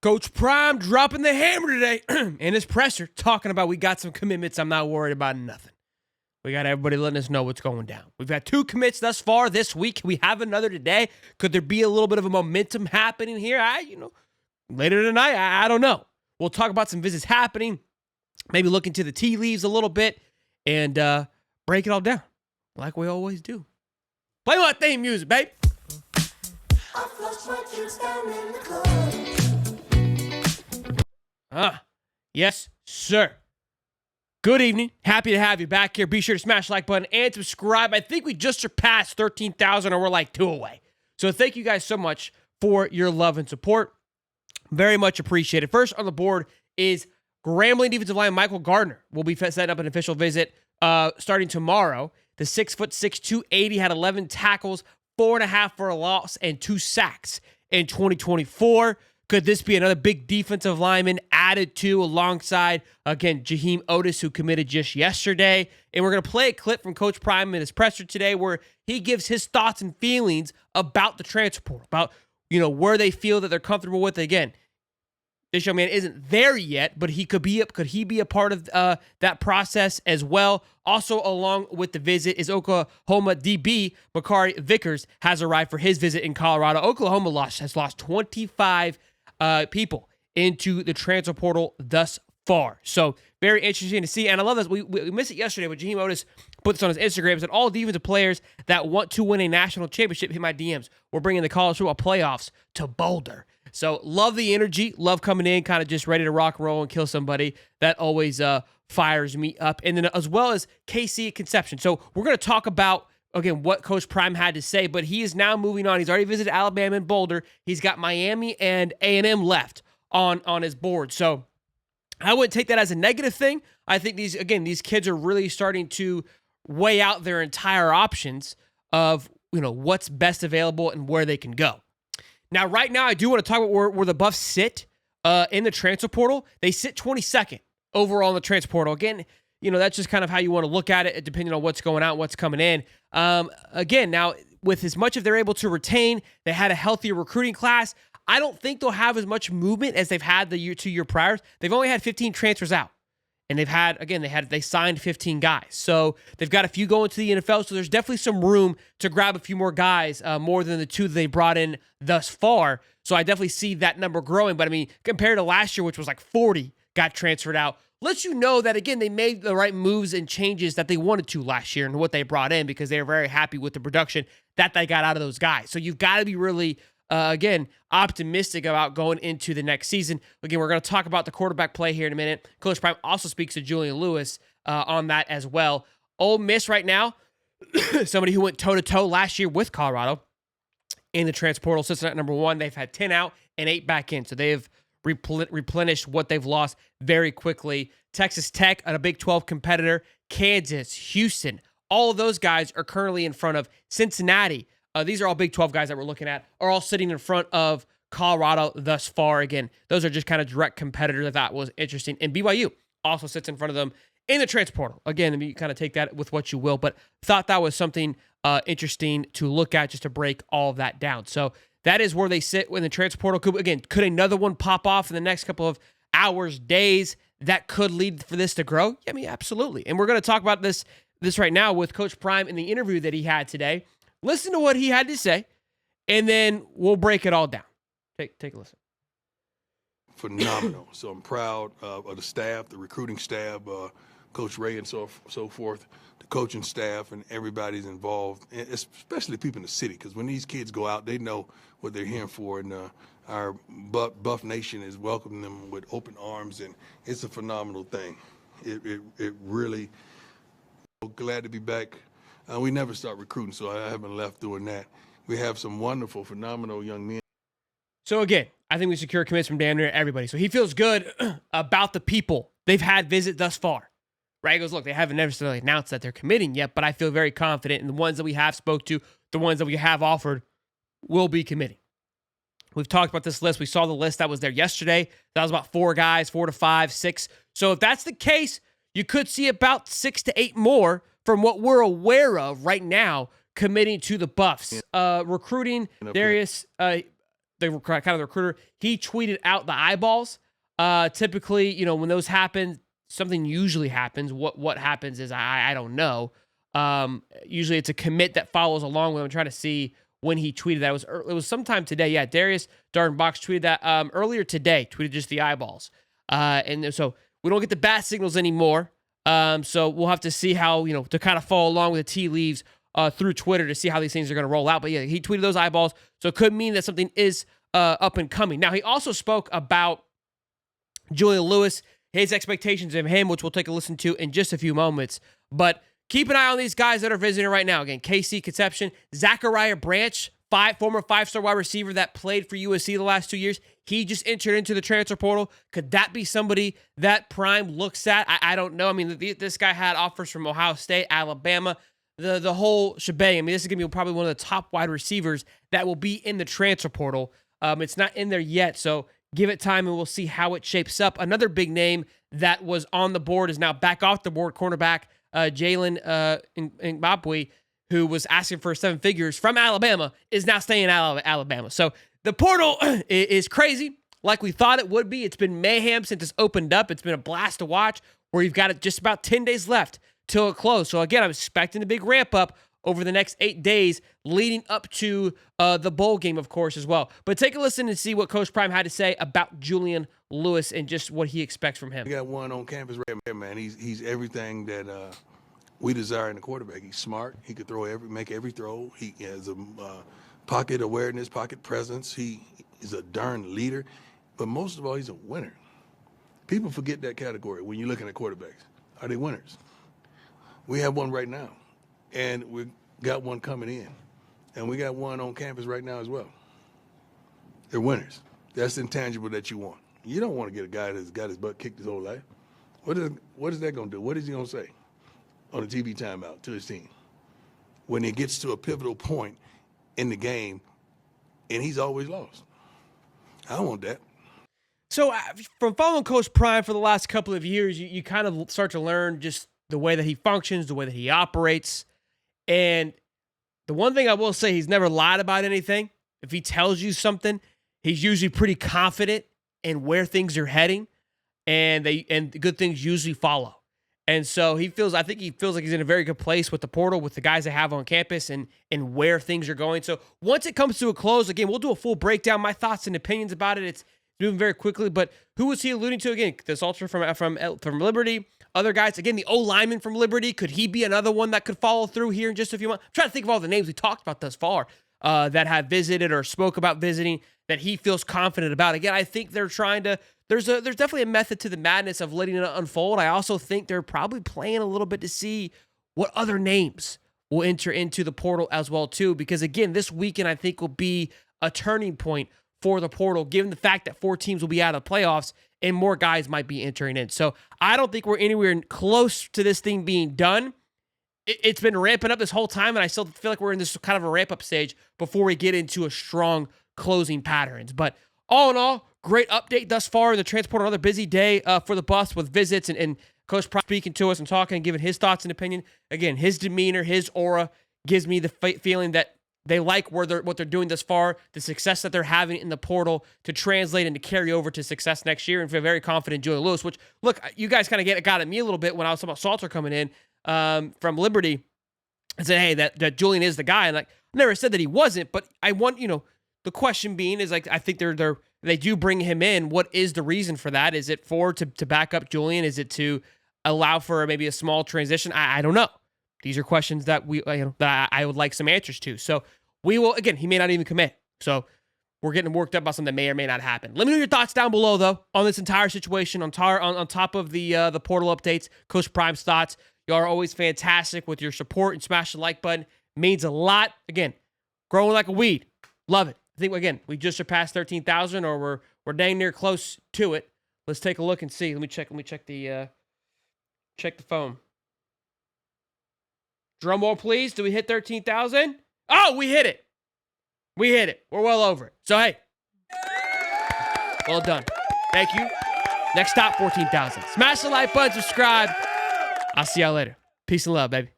Coach Prime dropping the hammer today in his presser, talking about we got some commitments. I'm not worried about nothing. We got everybody letting us know what's going down. We've had 2 commits thus far this week. We have another today. Could there be a little bit of a momentum happening here? Later tonight, I don't know. We'll talk about some visits happening, maybe look into the tea leaves a little bit, and break it all down like we always do. Play my theme music, babe. Yes, sir. Good evening. Happy to have you back here. Be sure to smash the like button and subscribe. I think we just surpassed 13,000 and we're like 2 away. So thank you guys so much for your love and support. Very much appreciated. First on the board is Grambling defensive line Michael Gardner. Will be setting up an official visit starting tomorrow. The 6'6", 280 had 11 tackles, 4.5 for a loss, and 2 sacks in 2024. Could this be another big defensive lineman added to alongside, again, Jaheim Otis, who committed just yesterday? And we're going to play a clip from Coach Prime in his presser today where he gives his thoughts and feelings about the transfer portal, about, where they feel that they're comfortable with. Again, this young man isn't there yet, but could he be a part of that process as well? Also, along with the visit is Oklahoma DB Makari Vickers has arrived for his visit in Colorado. Oklahoma has lost 25 people into the transfer portal thus far. So very interesting to see. And I love this. We missed it yesterday, but Jaheim Otis put this on his Instagram. Said all defensive players that want to win a national championship hit my DMs. We're bringing the college football playoffs to Boulder. So love the energy. Love coming in, kind of just ready to rock and roll and kill somebody. That always fires me up. And then as well as KC at Conception. So we're going to talk about, again, what Coach Prime had to say, but he is now moving on. He's already visited Alabama and Boulder. He's got Miami and A&M left on his board. So I wouldn't take that as a negative thing. I think these kids are really starting to weigh out their entire options of, what's best available and where they can go. Now, right now, I do want to talk about where the Buffs sit in the transfer portal. They sit 22nd overall in the transfer portal. Again, that's just kind of how you want to look at it, depending on what's going out and what's coming in. Again, now, with as much as they're able to retain, they had a healthier recruiting class. I don't think they'll have as much movement as they've had the 2 year prior. They've only had 15 transfers out. And they signed 15 guys. So they've got a few going to the NFL. So there's definitely some room to grab a few more guys, more than the 2 they brought in thus far. So I definitely see that number growing. But compared to last year, which was like 40 got transferred out, lets you know that, again, they made the right moves and changes that they wanted to last year and what they brought in, because they were very happy with the production that they got out of those guys. So you've got to be really, again, optimistic about going into the next season. Again, we're going to talk about the quarterback play here in a minute. Coach Prime also speaks to Julian Lewis on that as well. Ole Miss right now, somebody who went toe-to-toe last year with Colorado in the transfer portal, sits at number 1. They've had 10 out and 8 back in. So they have replenished what they've lost very quickly. Texas Tech, a Big 12 competitor. Kansas, Houston, all of those guys are currently in front of Cincinnati. These are all Big 12 guys that we're looking at, are all sitting in front of Colorado thus far. Again, those are just kind of direct competitors I thought was interesting. And BYU also sits in front of them in the transfer portal. Again, you kind of take that with what you will, but thought that was something interesting to look at, just to break all of that down. So that is where they sit in the transfer portal. Could another one pop off in the next couple of hours, days, that could lead for this to grow? Absolutely. And we're going to talk about this right now with Coach Prime in the interview that he had today. Listen to what he had to say, and then we'll break it all down. Take a listen. Phenomenal. So I'm proud of the staff, the recruiting staff, Coach Ray and so forth, the coaching staff, and everybody's involved, and especially people in the city, because when these kids go out, they know what they're here for, and our Buff Nation is welcoming them with open arms, and it's a phenomenal thing. It really, glad to be back. We never start recruiting, so I haven't left doing that. We have some wonderful, phenomenal young men. So again, I think we secure commits from damn near everybody. So he feels good about the people they've had visit thus far. Right? He goes, look, they haven't necessarily announced that they're committing yet, but I feel very confident in the ones that we have spoke to, the ones that we have offered will be committing. We've talked about this list. We saw the list that was there yesterday. That was about 4 guys, 4 to 5, 6. So if that's the case, you could see about 6 to 8 more from what we're aware of right now committing to the Buffs. Recruiting, Darius kind of the recruiter, he tweeted out the eyeballs. Typically, you know, when those happen, something usually happens. What happens is I don't know. Usually it's a commit that follows along with. I'm trying to see when he tweeted that. It was sometime today. Yeah, Darius Dardenbox tweeted that earlier today. Tweeted just the eyeballs. And so we don't get the bat signals anymore. So we'll have to see how, you know, to kind of follow along with the tea leaves through Twitter to see how these things are going to roll out. But yeah, he tweeted those eyeballs. So it could mean that something is up and coming. Now, he also spoke about Julian Lewis, his expectations of him, which we'll take a listen to in just a few moments. But keep an eye on these guys that are visiting right now. Again, KC Conception, Zachariah Branch, former five-star wide receiver that played for USC the last 2 years. He just entered into the transfer portal. Could that be somebody that Prime looks at? I don't know. I mean, this guy had offers from Ohio State, Alabama, the whole shebang. I mean, this is going to be probably one of the top wide receivers that will be in the transfer portal. It's not in there yet, so give it time and we'll see how it shapes up. Another big name that was on the board is now back off the board, cornerback Jalen Ngabwe, who was asking for 7 figures from Alabama, is now staying in Alabama. So the portal is crazy, like we thought it would be. It's been mayhem since it's opened up. It's been a blast to watch, where you've got just about 10 days left till it closes. So again, I'm expecting a big ramp up over the next 8 days leading up to the bowl game, of course, as well. But take a listen and see what Coach Prime had to say about Julian Lewis and just what he expects from him. We got one on campus right there, man. He's everything that we desire in a quarterback. He's smart. He could make every throw. He has a pocket awareness, pocket presence. He is a darn leader. But most of all, he's a winner. People forget that category when you're looking at quarterbacks. Are they winners? We have one right now. And we got one coming in. And we got one on campus right now as well. They're winners. That's the intangible that you want. You don't want to get a guy that's got his butt kicked his whole life. What is that going to do? What is he going to say on a TV timeout to his team when it gets to a pivotal point in the game and he's always lost? I don't want that. So from following Coach Prime for the last couple of years, you kind of start to learn just the way that he functions, the way that he operates. And the one thing I will say, he's never lied about anything. If he tells you something, he's usually pretty confident in where things are heading, and good things usually follow. And so I think he feels like he's in a very good place with the portal, with the guys they have on campus, and where things are going. So once it comes to a close, again, we'll do a full breakdown, my thoughts and opinions about it. It's moving very quickly, but who was he alluding to again? This ultra from Liberty. Other guys, again, the O-lineman from Liberty, could he be another one that could follow through here in just a few months? I'm trying to think of all the names we talked about thus far that have visited or spoke about visiting that he feels confident about. Again, I think they're trying to, there's definitely a method to the madness of letting it unfold. I also think they're probably playing a little bit to see what other names will enter into the portal as well too, because again, this weekend I think will be a turning point for the portal, given the fact that 4 teams will be out of the playoffs and more guys might be entering in. So I don't think we're anywhere close to this thing being done. It's been ramping up this whole time, and I still feel like we're in this kind of a ramp-up stage before we get into a strong closing patterns. But all in all, great update thus far in the transport. Another busy day for the Buffs with visits and Coach Prime speaking to us and talking and giving his thoughts and opinion. Again, his demeanor, his aura gives me the feeling that they like what they're doing thus far, the success that they're having in the portal to translate and to carry over to success next year, and feel very confident in Julian Lewis, which, look, you guys kind of got at me a little bit when I was talking about Salter coming in from Liberty and said, hey, that Julian is the guy. And like, I never said that he wasn't, but I want, the question being is like, I think they do bring him in. What is the reason for that? Is it to back up Julian? Is it to allow for maybe a small transition? I don't know. These are questions that that I would like some answers to. So we will, again, he may not even commit. So we're getting worked up about something that may or may not happen. Let me know your thoughts down below, though, on this entire situation, on top of the portal updates, Coach Prime's thoughts. Y'all are always fantastic with your support, and smash the like button. Means a lot. Again, growing like a weed. Love it. I think, again, we just surpassed 13,000, or we're dang near close to it. Let's take a look and see. Let me check the phone. Drum roll, please. Do we hit 13,000? Oh, we hit it. We hit it. We're well over it. So, hey, well done. Thank you. Next stop, 14,000. Smash the like button, subscribe. I'll see y'all later. Peace and love, baby.